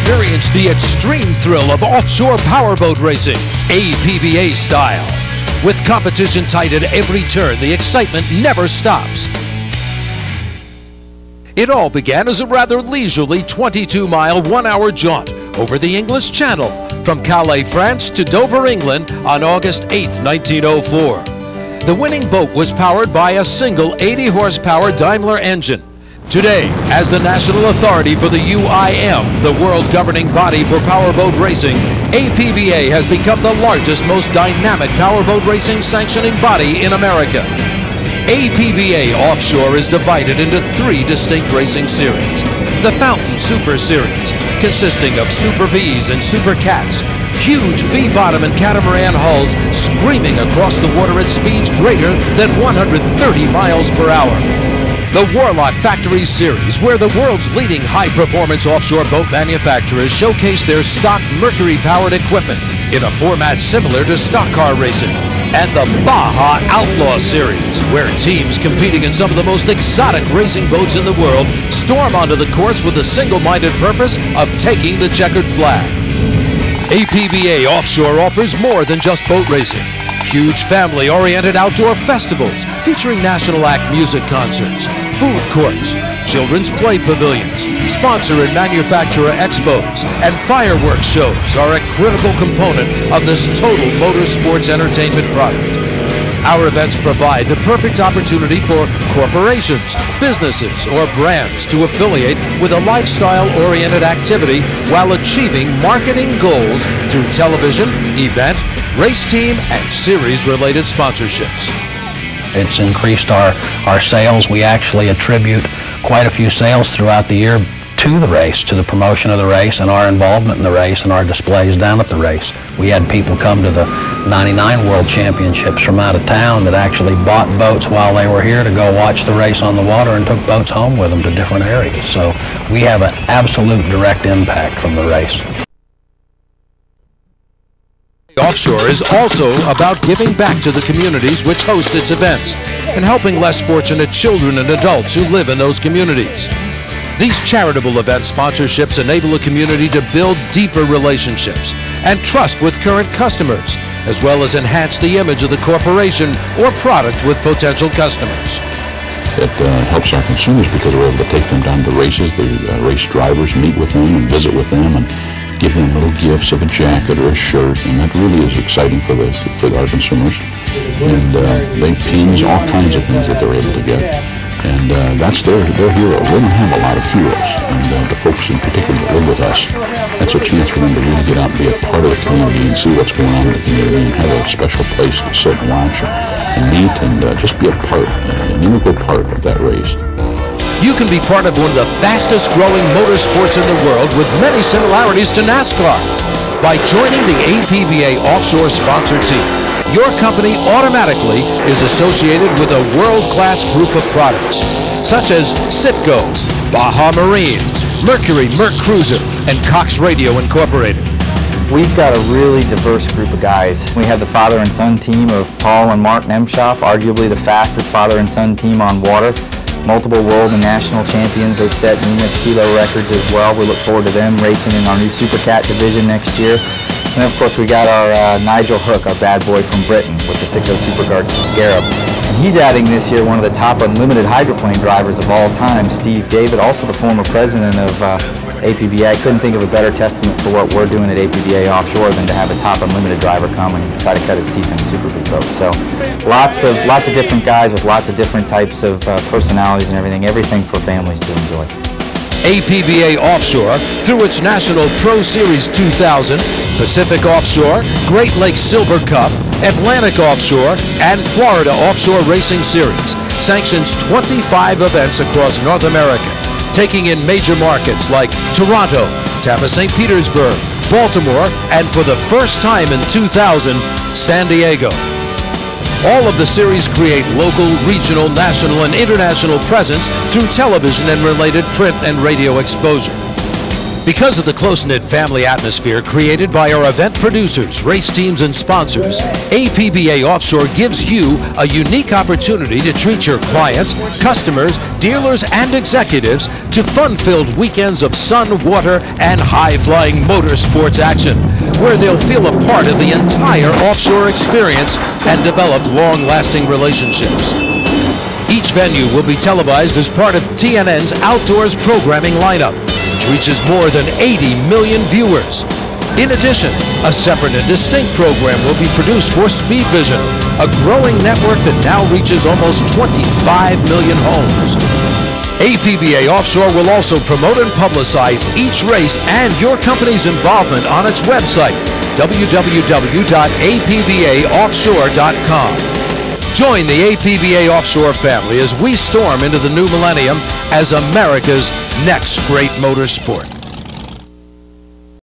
Experience the extreme thrill of offshore powerboat racing, APBA style. With competition tight at every turn, the excitement never stops. It all began as a rather leisurely 22-mile, one-hour jaunt over the English Channel from Calais, France to Dover, England on August 8, 1904. The winning boat was powered by a single 80-horsepower Daimler engine. Today, as the national authority for the UIM, the world governing body for powerboat racing, APBA has become the largest, most dynamic powerboat racing sanctioning body in America. APBA Offshore is divided into 3 distinct racing series. The Fountain Super Series, consisting of Super Vs and Super Cats, huge V-bottom and catamaran hulls screaming across the water at speeds greater than 130 miles per hour. The Warlock Factory Series, where the world's leading high-performance offshore boat manufacturers showcase their stock Mercury-powered equipment in a format similar to stock car racing. And the Baja Outlaw Series, where teams competing in some of the most exotic racing boats in the world storm onto the course with the single-minded purpose of taking the checkered flag. APBA Offshore offers more than just boat racing. Huge family-oriented outdoor festivals featuring National Act music concerts, food courts, children's play pavilions, sponsor and manufacturer expos, and fireworks shows are a critical component of this total motorsports entertainment product. Our events provide the perfect opportunity for corporations, businesses, or brands to affiliate with a lifestyle-oriented activity while achieving marketing goals through television, event, race team, and series-related sponsorships. It's increased our sales. We actually attribute quite a few sales throughout the year to the race, to the promotion of the race and our involvement in the race and our displays down at the race. We had people come to the 99 World Championships from out of town that actually bought boats while they were here to go watch the race on the water and took boats home with them to different areas. So we have an absolute direct impact from the race. Offshore is also about giving back to the communities which host its events and helping less fortunate children and adults who live in those communities. These charitable event sponsorships enable a community to build deeper relationships and trust with current customers, as well as enhance the image of the corporation or product with potential customers. It helps our consumers because we're able to take them down to races. The race drivers meet with them and visit with them and give them little gifts of a jacket or a shirt, and that really is exciting for our consumers. And they pins, all kinds of things that they're able to get. And that's their hero. They don't have a lot of heroes, and the folks in particular that live with us, that's a chance for them to really get out and be a part of the community and see what's going on in the community and have a special place to sit and watch and meet and just be a part, an integral part of that race. You can be part of one of the fastest growing motorsports in the world with many similarities to NASCAR. By joining the APBA Offshore sponsor team, your company automatically is associated with a world-class group of products, such as Citgo, Baja Marine, Mercury Merc Cruiser, and Cox Radio Incorporated. We've got a really diverse group of guys. We have the father and son team of Paul and Mark Nemshoff, arguably the fastest father and son team on water. Multiple world and national champions. They've set numerous kilo records as well. We look forward to them racing in our new Super Cat division next year. And then of course we got our Nigel Hook, our bad boy from Britain with the Citgo Superguard Scarab. And he's adding this year one of the top unlimited hydroplane drivers of all time, Steve David, also the former president of APBA. I couldn't think of a better testament for what we're doing at APBA Offshore than to have a top unlimited driver come and try to cut his teeth in a Super V boat. So lots of different guys with lots of different types of personalities and everything for families to enjoy. APBA Offshore, through its National Pro Series 2000, Pacific Offshore, Great Lakes Silver Cup, Atlantic Offshore, and Florida Offshore Racing Series, sanctions 25 events across North America, taking in major markets like Toronto, Tampa St. Petersburg, Baltimore, and for the first time in 2000, San Diego. All of the series create local, regional, national, and international presence through television and related print and radio exposure. Because of the close-knit family atmosphere created by our event producers, race teams, and sponsors, APBA Offshore gives you a unique opportunity to treat your clients, customers, dealers, and executives to fun-filled weekends of sun, water, and high-flying motorsports action, where they'll feel a part of the entire offshore experience and develop long-lasting relationships. Each venue will be televised as part of TNN's Outdoors programming lineup, which reaches more than 80 million viewers. In addition, a separate and distinct program will be produced for Speed Vision, a growing network that now reaches almost 25 million homes. APBA Offshore will also promote and publicize each race and your company's involvement on its website, www.apbaoffshore.com. Join the APBA Offshore family as we storm into the new millennium as America's next great motorsport.